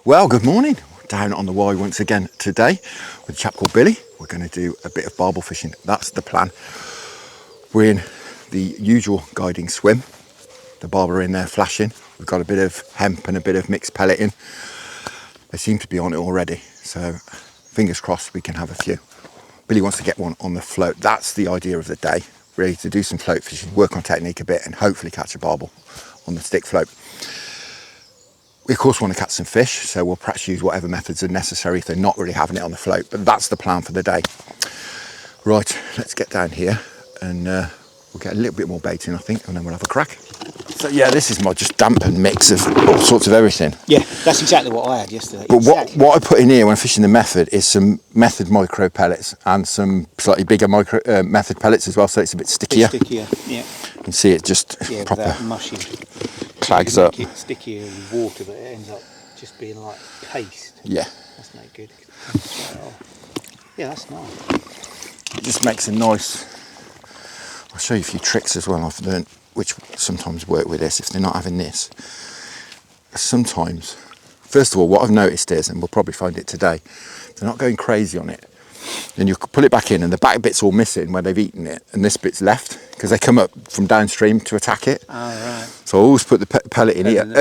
Well, good morning. Down on the Y once again today with a chap called Billy. We're going to do a bit of barbel fishing. That's the plan. We're in the usual guiding swim. The barber are in there flashing. We've got a bit of hemp and a bit of mixed pellet in. They seem to be on it already, so fingers crossed we can have a few. Billy wants to get one on the float. That's the idea of the day, really, to do some float fishing, work on technique a bit and hopefully catch a barbel on the stick float. We of course want to catch some fish, so we'll perhaps use whatever methods are necessary if they're not really having it on the float, but that's the plan for the day. Right, let's get down here and we'll get a little bit more bait in, I think, and then we'll have a crack. So yeah, this is my just dampened mix of all sorts of everything. Yeah, that's exactly what I had yesterday. But exactly. what I put in here when fishing the method is some method micro pellets and some slightly bigger method pellets as well, so it's a bit stickier. A bit stickier, yeah. You can see it just proper mushing. clags up. Make it stickier with water, but it ends up just being like paste. Yeah. That's no good. Yeah, that's nice. It just makes a nice... I'll show you a few tricks as well I've learned, which sometimes work with this if they're not having this. Sometimes, first of all, what I've noticed is, and we'll probably find it today, they're not going crazy on it. Then you pull it back in and the back bit's all missing where they've eaten it, and this bit's left because they come up from downstream to attack it. Oh, right. So I always put the pellet in here. You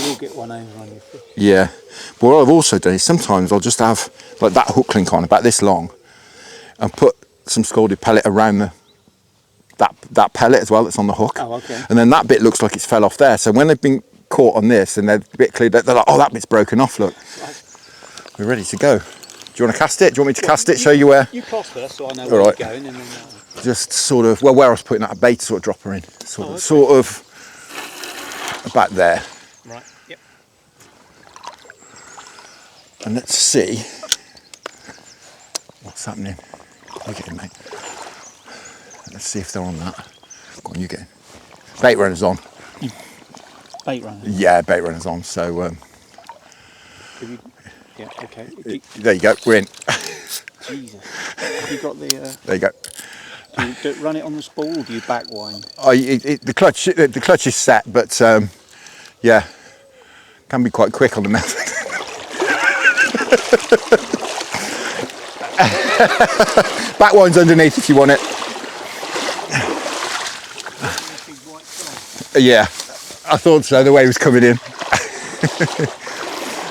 will get one over on your fish. Yeah. But what I've also done is sometimes I'll just have like that hook link on about this long and put some scalded pellet around that pellet as well that's on the hook. Oh, okay. And then that bit looks like it's fell off there. So when they've been caught on this and they're a bit cleared, they're like, oh, that bit's broken off, look. Right. We're ready to go. Do you want to cast it? Do you want me to cast it, show you where? You cast first so I know where you're going. And then, just sort of, well, where I was putting that bait sort of drop her in. Sort of about there. Right, yep. And let's see what's happening. You get in, mate. Let's see if they're on that. Go on, you get in. Bait runner's on. Bait runner? Yeah, bait runner's on, so... yeah, okay. There you go, we're in. Jesus. Have you got the... There you go. Do you run it on the spool or do you back wind? The clutch is set, but yeah, can be quite quick on the method. Back wind's underneath if you want it. Yeah, I thought so, the way it was coming in.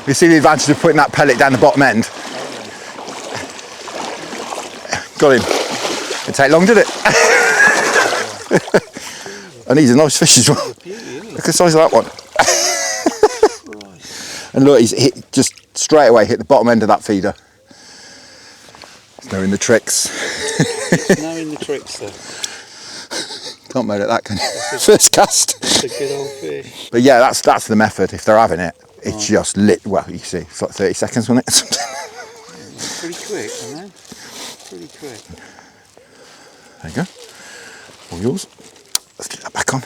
You see the advantage of putting that pellet down the bottom end? Got him. Didn't take long, did it? And he's a nice fish as well. Look at the size of that one. And look, he's hit just straight away, hit the bottom end of that feeder. There's no in the tricks. There's no in the tricks, though. Can't moan at that, can you? First cast. That's a good old fish. But yeah, that's the method. If they're having it, it's just lit. Well, you see, it's like 30 seconds, wasn't it? It's pretty quick, I know. Pretty quick. There you go. All yours. Let's get that back on.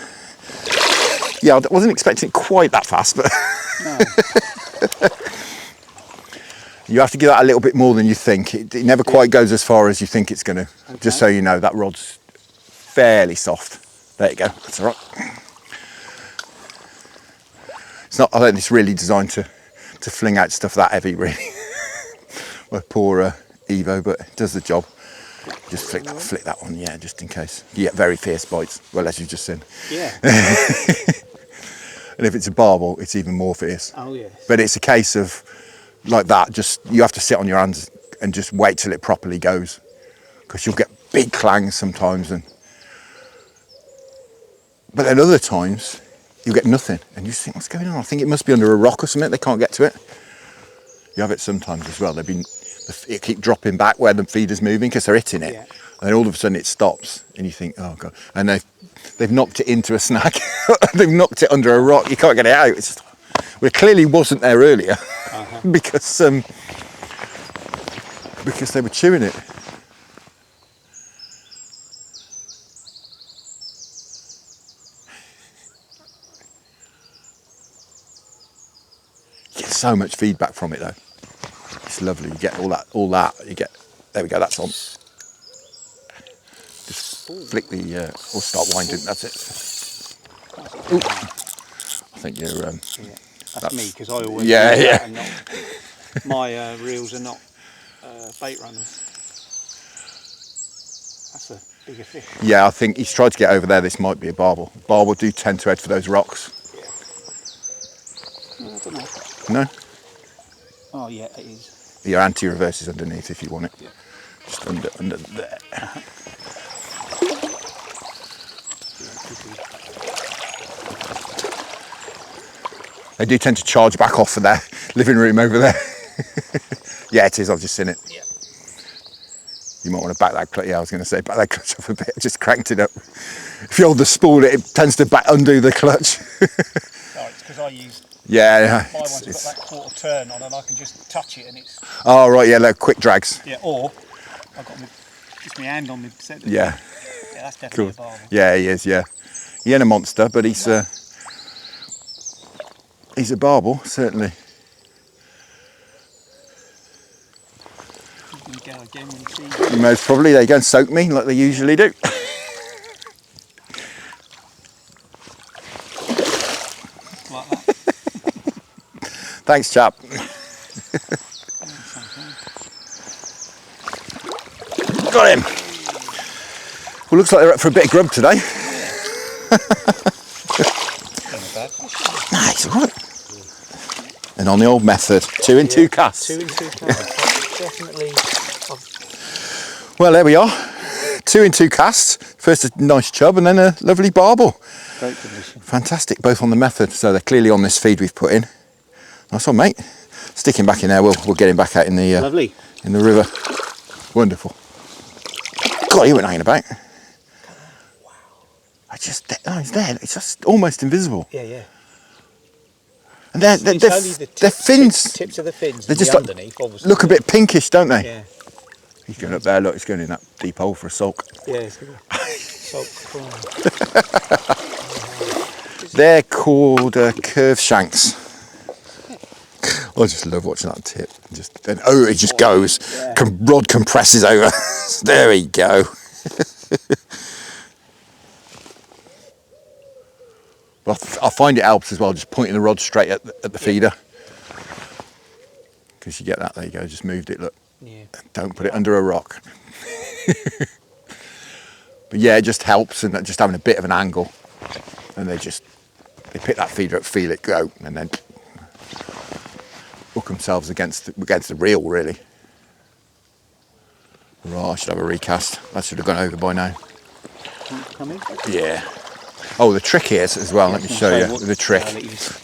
Yeah, I wasn't expecting it quite that fast, but No. you have to give that a little bit more than you think. It never quite goes as far as you think it's going to. Okay. Just so you know, that rod's fairly soft. There you go. That's all right. It's not. I don't think it's really designed to fling out stuff that heavy, really. Well, poor Evo, but it does the job. Just flick that one, yeah, just in case. You get very fierce bites, well, as you've just seen. Yeah. And if it's a barbel, it's even more fierce. Oh, yes. But it's a case of, like that, just you have to sit on your hands and just wait till it properly goes. Because you'll get big clangs sometimes. But then other times, you'll get nothing. And you just think, what's going on? I think it must be under a rock or something, they can't get to it. You have it sometimes as well. It keep dropping back where the feeder's moving because they're hitting it. Yeah. And then all of a sudden it stops and you think, oh God. And they've knocked it into a snag. They've knocked it under a rock. You can't get it out. It's just, well, it clearly wasn't there earlier because they were chewing it. You get so much feedback from it though. It's lovely. You get all that. You get, there we go, that's on. Just flick the, or start winding, that's it. Ooh. I think you're. Yeah, that's me, because I always yeah, use yeah. that and not, my reels are not bait runners. That's a bigger fish. Yeah, I think he's tried to get over there. This might be a barbel. Barbel do tend to head for those rocks. Yeah. I don't know. No? Oh yeah, it is. Your anti-reverse is underneath if you want it. Yeah. Just under there. They do tend to charge back off of their living room over there. Yeah, it is. I've just seen it. Yeah. You might want to back that clutch. Yeah, I was going to say back that clutch off a bit. Just cranked it up. If you hold the spool, it tends to back undo the clutch. Oh, it's because I use. Yeah. My one's got that quarter turn on, and I can just touch it, and it's. Oh right, yeah, like quick drags. Yeah, or I've got just my hand on the centre. Yeah. Yeah, that's definitely Cool. a barbel. Yeah, he is. Yeah, he ain't a monster, but he's a barbel certainly. He's going to go again when he sees you. Most probably they go and soak me like they usually do. Like that. Thanks, chap. Got him. Well, looks like they're up for a bit of grub today. Nah, it's all right. And on the old method, 2 in 2 casts. 2 in 2 casts. Definitely. Well, there we are. 2 in 2 casts. First a nice chub and then a lovely barbel. Great condition. Fantastic, both on the method. So they're clearly on this feed we've put in. Nice one, mate. Stick him back in there. We'll get him back out in the Lovely. in the river. Wonderful. God, he went hanging about. Wow. He's there. It's just almost invisible. Yeah, yeah. And their fins. Tips of the fins. They just the underneath, obviously. look a bit pinkish, don't they? Yeah. He's going up there. Look, he's going in that deep hole for a sulk. Yeah, it's good. Salt prawn. They're called curve shanks. I just love watching that tip. It just goes. Yeah. Rod compresses over. There we go. But I find it helps as well, just pointing the rod straight at the feeder. Because you get that, there you go, just moved it, look. Yeah. Don't put it under a rock. But yeah, it just helps, and just having a bit of an angle. And they pick that feeder up, feel it go, and then hook themselves against the reel, really. Right, I should have a recast. That should have gone over by now. Coming? Yeah. Oh, the trick here as well, let me show you the trick. Because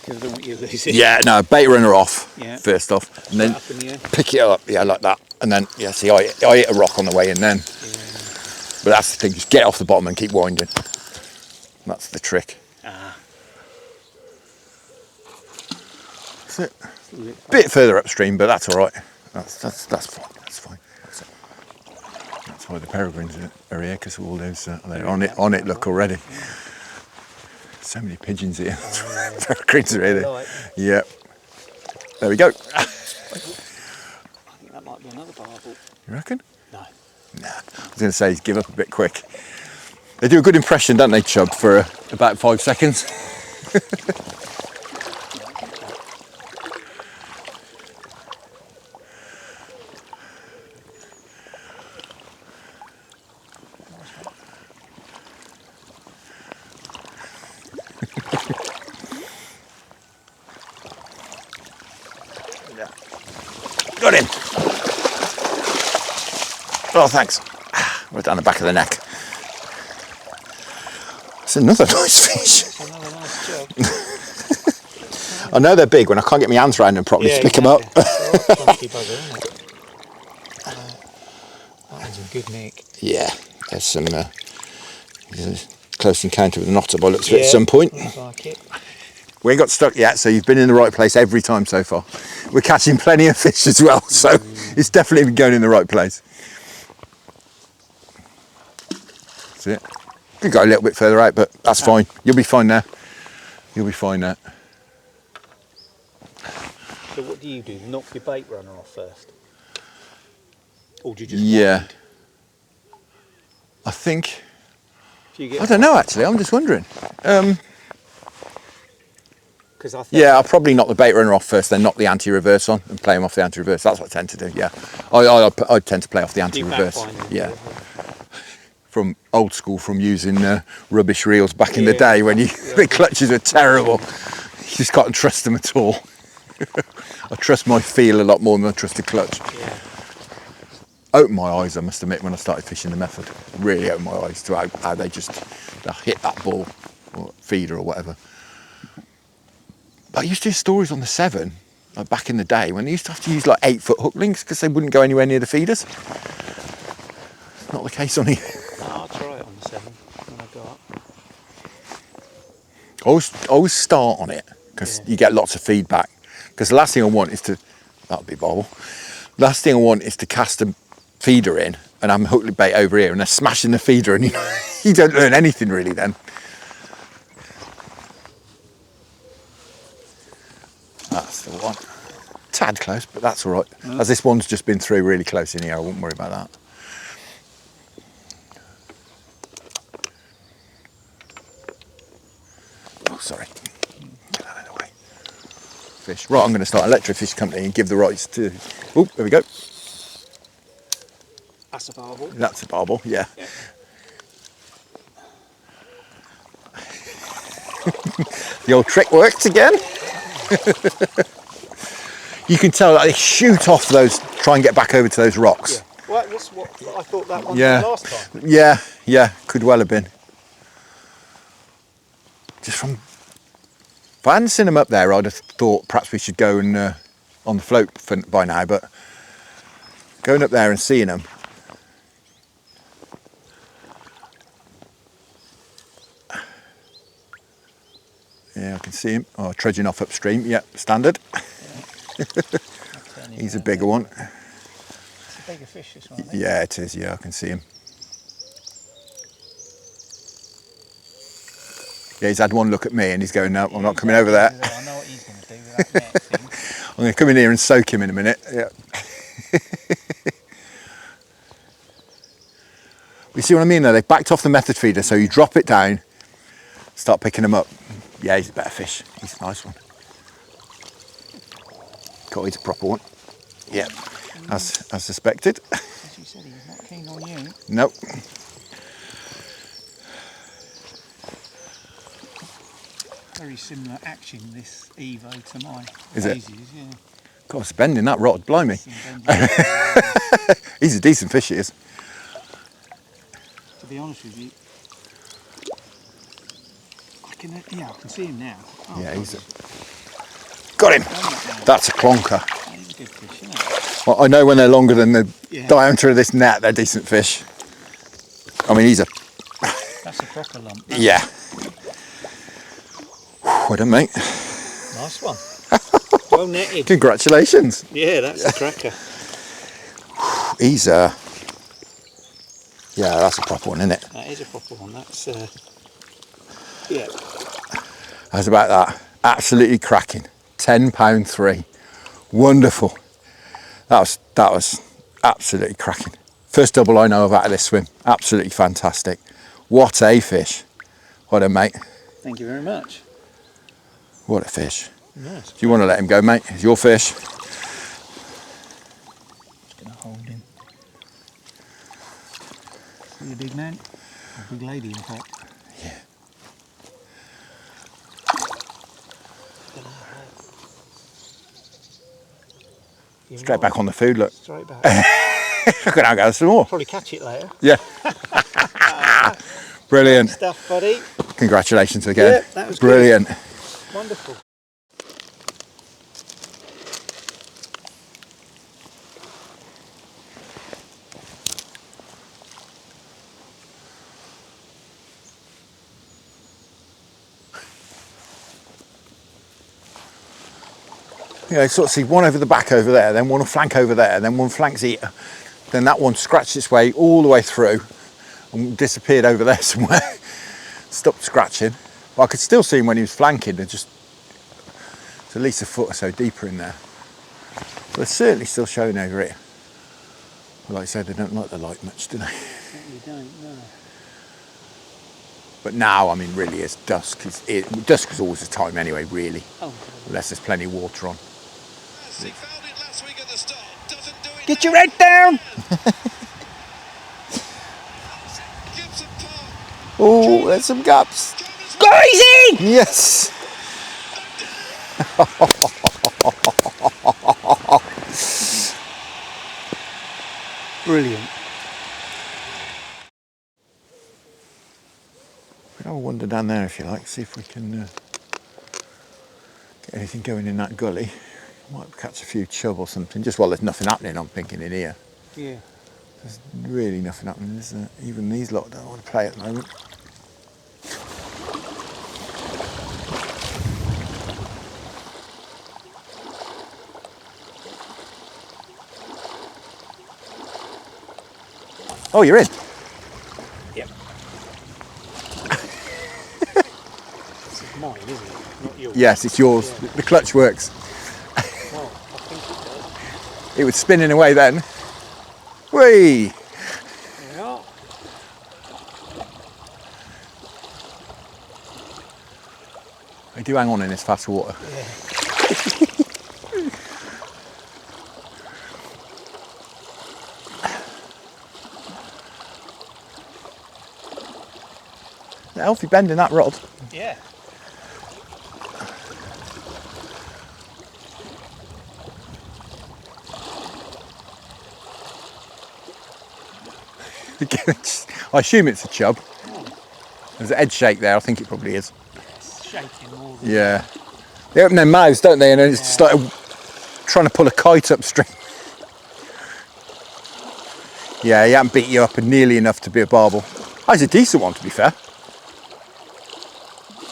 I don't want you to lose it. Yeah, no, bait runner off, Yeah. first off, and then Up in the air. pick it up, yeah, like that. And then, yeah, see, I hit a rock on the way in then. Yeah. But that's the thing, just get off the bottom and keep winding. That's the trick. Ah. That's it. Bit further upstream, but that's all right. That's fine. That's fine. That's why the peregrines are here, because all those they're on it. Look already. So many pigeons here. Peregrines are here. Right. Yep. There we go. I think that might be another barbel. You reckon? No. Nah. I was going to say give up a bit quick. They do a good impression, don't they, chub, for about 5 seconds. Got him. Oh, thanks. Right down the back of the neck. It's another nice fish. Another nice chub. I know they're big when I can't get my hands around them properly to pick them up. Chunky bugger, isn't it? That one's a good nick. Yeah, there's some close encounter with an otter by looks of it at some point. Looks like it. We ain't got stuck yet, so you've been in the right place every time so far. We're catching plenty of fish as well, so it's definitely been going in the right place. That's it. Could go a little bit further out, but that's fine. You'll be fine there. You'll be fine there. So what do? Knock your bait runner off first? Or do you just wind? I think, If you get I don't know actually, I'm just wondering. Because I think Yeah, I'll probably knock the bait runner off first, then knock the anti-reverse on and play him off the anti-reverse. That's what I tend to do, yeah. I tend to play off the you anti-reverse, fact find yeah. From old school, from using rubbish reels back in the Yeah. day when the clutches were terrible. You just can't trust them at all. I trust my feel a lot more than I trust the clutch. Yeah. Opened my eyes, I must admit, when I started fishing the method. Really opened my eyes to how they'll hit that ball or feeder or whatever. But I used to hear stories on the 7, like back in the day, when they used to have to use like 8-foot hook links because they wouldn't go anywhere near the feeders. It's not the case on here. I'll try it on the 7 when I go up. Always start on it because you get lots of feedback. Because the last thing I want is to, that'll be bobble. Last thing I want is to cast a feeder in and I'm hooking the bait over here and they're smashing the feeder and you don't learn anything really then. That's the one. Tad close, but that's all right. As this one's just been through really close in here, I wouldn't worry about that. Oh, sorry. Get that out of the way. Fish. Right, I'm going to start an electric fish company and give the rights to... Oh, there we go. That's a barbel. That's a barbel, yeah. The old trick worked again. You can tell that they shoot off those, try and get back over to those rocks. Yeah. Well, that's what I thought that one Yeah. was last time. Yeah, could well have been. Just from... If I hadn't seen them up there, I'd have thought perhaps we should go and on the float by now, but going up there and seeing them... Yeah, I can see him. Oh, trudging off upstream. Yep, standard. He's a bigger one. It's a bigger fish, this one, I think. Yeah, it is. Yeah, I can see him. Yeah, he's had one look at me and he's going, no, I'm not coming over there. I know what he's going to do with that net thing. I'm going to come in here and soak him in a minute. Yeah. You see what I mean though? They've backed off the method feeder, so you drop it down, start picking them up. Yeah, he's a better fish. He's a nice one. God, he's a proper one. Yeah, as suspected. As you said, he was not keen on you. Nope. Very similar action, this Evo, to my Is it? daisies, yeah. God, it's bending that rod, blimey. Some bending. He's a decent fish, he is. To be honest with you, I can see him now. Oh, Yeah, God, he's got him. That's a clonker. he's a good fish, isn't it? Well, I know when they're longer than the diameter of this net, they're decent fish. I mean, he's a... That's a proper lump. Yeah. Well done, mate. Nice one. Well netted. Congratulations. Yeah, that's a cracker. He's a... Yeah, that's a proper one, isn't it? That is a proper one. That's yeah. How's about that? Absolutely cracking. £10.3. Wonderful. That was absolutely cracking. First double I know of out of this swim. Absolutely fantastic. What a fish. What a mate. Thank you very much. What a fish. Nice. Do you want to let him go, mate? It's your fish. Just gonna hold him. See a big man? A big lady, in fact. Yeah. Straight back on the food, look. Straight back. Look at how go some more. Probably catch it later. Yeah. Brilliant. Good stuff, buddy. Congratulations again. Yeah, that was brilliant. Good. Wonderful. You know, sort of see one over the back over there, then one flank over there, then one flanks here. Then that one scratched its way all the way through and disappeared over there somewhere. Stopped scratching. But I could still see him when he was flanking. It's at least a foot or so deeper in there. But they're certainly still showing over here. Well, like I said, they don't like the light much, do they? You don't, no. But now, I mean, really, it's dusk. Dusk is always the time anyway, really, Oh, unless there's plenty of water on. He found it last week at the start. Doesn't do it. Get your head down! Gibson Park. Oh, there's some gaps. go easy! Yes! Brilliant. We'll have a wander down there if you like, see if we can get anything going in that gully. Might catch a few chub or something, just while there's nothing happening, I'm thinking, in here. Yeah. There's really nothing happening, is there? Even these lot don't want to play at the moment. Oh, you're in? Yep. This is mine, isn't it? Not yours. Yes, it's yours. Yeah. The clutch works. Well, I think it does. It was spinning away then. Whee! There we are. They do hang on in this fast water. Yeah. A healthy bend in that rod. Yeah. I assume it's a chub. There's an edge shake there, I think it probably is. It's shaking more than Yeah. They open their mouths, don't they? And then it's just like trying to pull a kite upstream. Yeah, he hasn't beat you up nearly enough to be a barbel. That's a decent one, to be fair.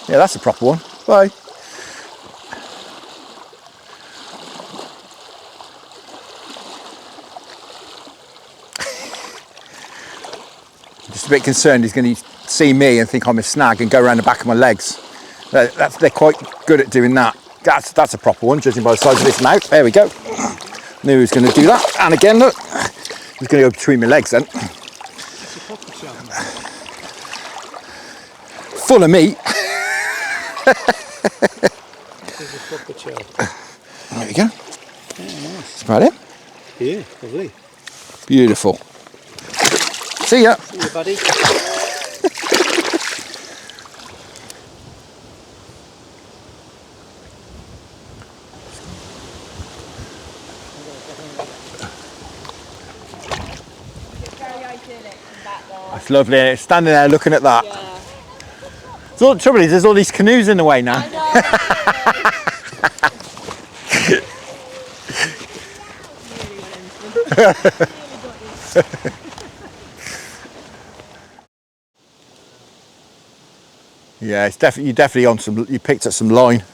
Yeah, that's a proper one. Bye. Just a bit concerned he's going to see me and think I'm a snag and go around the back of my legs. They're quite good at doing that. That's a proper one, judging by the size of his mouth. There we go. Knew he was going to do that. And again, look, he's going to go between my legs then. It's a proper chub. Full of meat. This is a proper chub. There we go. Yeah, nice. That's about it. Yeah, lovely. Beautiful. See ya. See you, buddy. That's lovely. Isn't it? Standing there looking at that. Yeah. So the trouble is, there's all these canoes in the way now. Yeah, it's definitely you definitely on some. You picked up some line.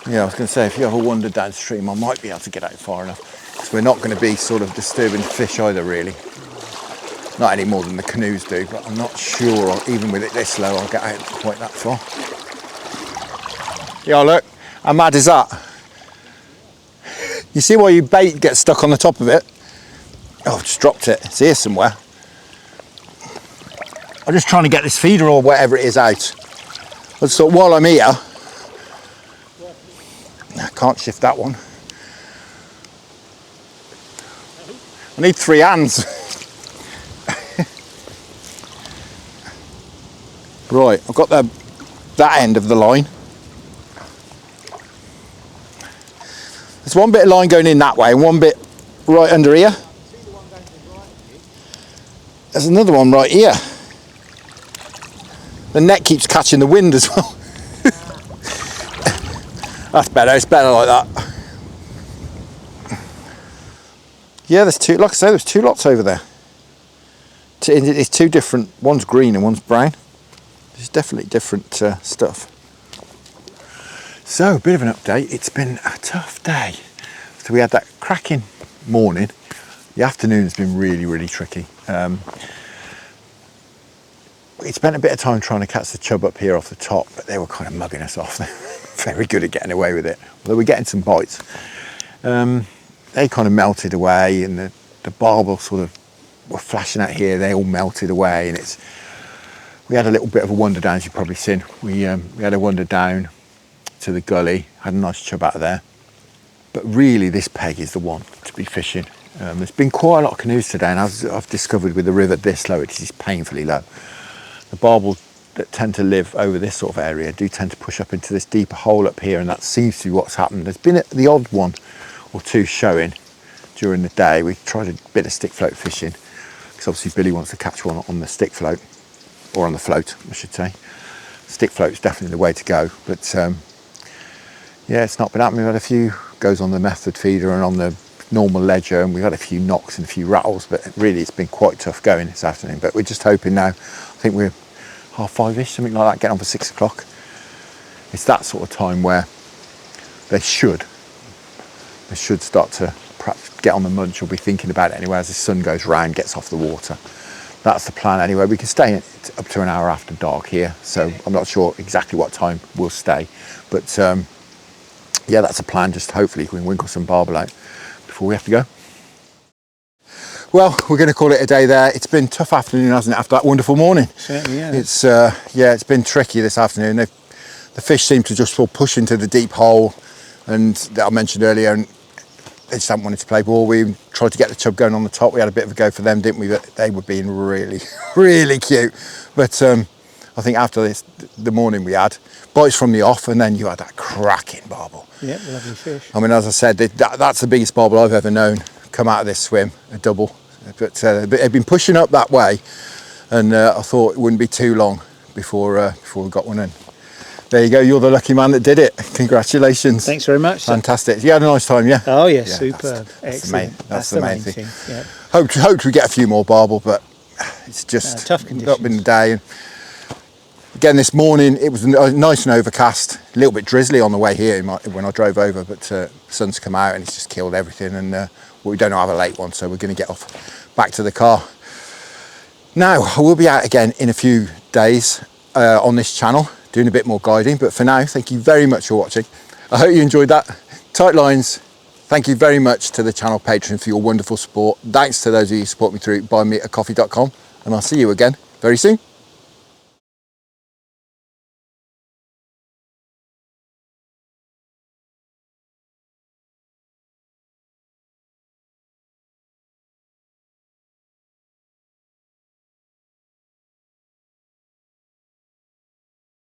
Yeah, I was going to say if you ever wandered downstream, I might be able to get out far enough. Because we're not going to be sort of disturbing fish either, really. Not any more than the canoes do, but I'm not sure, even with it this low, I'll get out quite that far. Yeah, look, how mad is that? You see why your bait gets stuck on the top of it? Oh, I've just dropped it. It's here somewhere. I'm just trying to get this feeder or whatever it is out. So while I'm here, I can't shift that one. I need 3 hands. Right, I've got that end of the line. There's one bit of line going in that way and one bit right under here. There's another one right here. The net keeps catching the wind as well. That's better, it's better like that. Yeah, there's two, like I say, there's 2 lots over there. It's 2 different, one's green and one's brown. There's definitely different stuff. So, a bit of an update. It's been a tough day. So we had that cracking morning. The afternoon's been really, really tricky. We spent a bit of time trying to catch the chub up here off the top, but they were kind of mugging us off. They're very good at getting away with it. Although we're getting some bites. They kind of melted away, and the barbel sort of were flashing out here. They all melted away, and we had a little bit of a wander down, as you've probably seen. We had a wander down to the gully, had a nice chub out of there. But really this peg is the one to be fishing. There's been quite a lot of canoes today, and as I've discovered with the river this low, it is painfully low. The barbel that tend to live over this sort of area do tend to push up into this deeper hole up here, and that seems to be what's happened. There's been the odd one or two showing during the day. We tried a bit of stick float fishing, because obviously Billy wants to catch one on the stick float, or on the float, I should say. Stick float's definitely the way to go, but yeah, it's not been happening. We've had a few goes on the method feeder and on the normal ledger, and we've had a few knocks and a few rattles, but really it's been quite tough going this afternoon. But we're just hoping now, I think we're 5:30ish, something like that, getting on for 6 o'clock. It's that sort of time where they should start to perhaps get on the munch, or be thinking about it anyway as the sun goes round, gets off the water. That's the plan anyway. We can stay up to an hour after dark here, so I'm not sure exactly what time we'll stay, but yeah, that's a plan. Just hopefully we can winkle some barbel out before we have to go. Well, we're going to call it a day there. It's been a tough afternoon, hasn't it, after that wonderful morning? Certainly, yeah. It's yeah, it's been tricky this afternoon. The fish seem to just push into the deep hole, and that I mentioned earlier, and they just haven't wanted to play ball. We tried to get the chub going on the top. We had a bit of a go for them, didn't we? But they were being really, really cute. But I think after the morning we had bites from the off, and then you had that cracking barbel. Yeah, lovely fish. I mean, as I said, that's the biggest barbel I've ever known come out of this swim, a double. But they've been pushing up that way, and I thought it wouldn't be too long before we got one in. There you go, you're the lucky man that did it. Congratulations. Thanks very much. Fantastic. You had a nice time, yeah? Oh yeah, Yeah, superb. Excellent. That's the main thing. Yeah. Hoped we get a few more barbel, but it's just tough up conditions. in the day. And again, this morning it was nice and overcast, a little bit drizzly on the way here when I drove over, but the sun's come out and it's just killed everything, and we don't have a late one, so we're going to get off back to the car. Now, I will be out again in a few days on this channel, doing a bit more guiding, but for now, thank you very much for watching. I hope you enjoyed that. Tight lines. Thank you very much to the channel patron for your wonderful support. Thanks to those of you who support me through buymeacoffee.com, and I'll see you again very soon.